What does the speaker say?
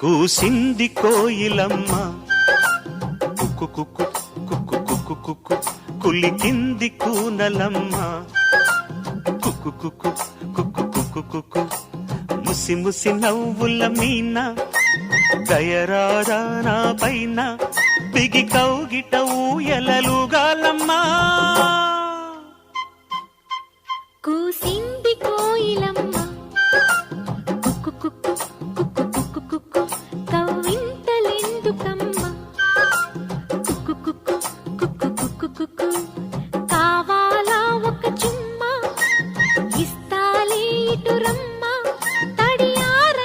కూసింది కోయిలమ్మ కుక్కు కుక్కు కుక్కు కుక్కు కుక్కు కులికింది కూనలమ్మ కుక్కు కుక్కు కుక్కు కుక్కు కుక్కు ముసి ముసి నవ్వుల మీన దయరారా నా పైన బిగి కౌగిట ఊయలలుగాలమ్మా